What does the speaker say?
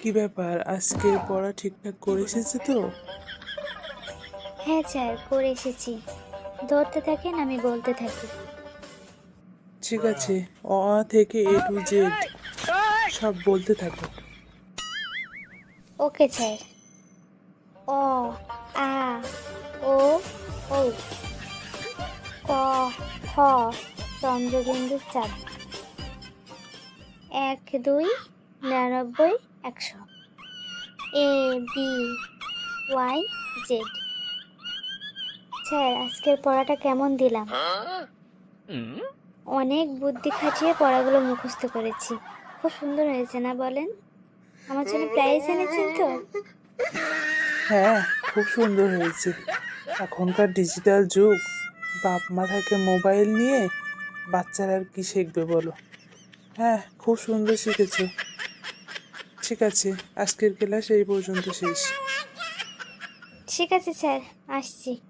কি ব্যাপার, আজকের পড়া ঠিকঠাক করে এসেছে তো? হ্যাঁ স্যার, করে এসেছি। ধরতে থাকেন, আমি বলতে থাকি। ঠিক আছে, অ আ থেকে এ টু জেড সব বলতে থাকো। Okay sir. অ, আ, ও, ঔ। ক, খ, চন্দ্রবিন্দুর চাঁদ। 1 2 99 100। A B Y Z. Sir, আজকের পড়াটা কেমন দিলাম? অনেক বুদ্ধি খাটিয়ে পড়াগুলো মুখস্থ করেছি। খুব সুন্দর হয়েছে না বলেন? আমার জন্য প্রাইজ এনেছেন তো? হ্যাঁ, খুব সুন্দর হয়েছে। এখনকার ডিজিটাল যুগ, বাপ মা থাকে মোবাইল নিয়ে, বাচ্চারা আর কি শিখবে বলো? হ্যাঁ, খুব সুন্দর শিখেছো। ঠিক আছে, আজকের ক্লাস এই পর্যন্ত শেষ। ঠিক আছে স্যার, আসছি।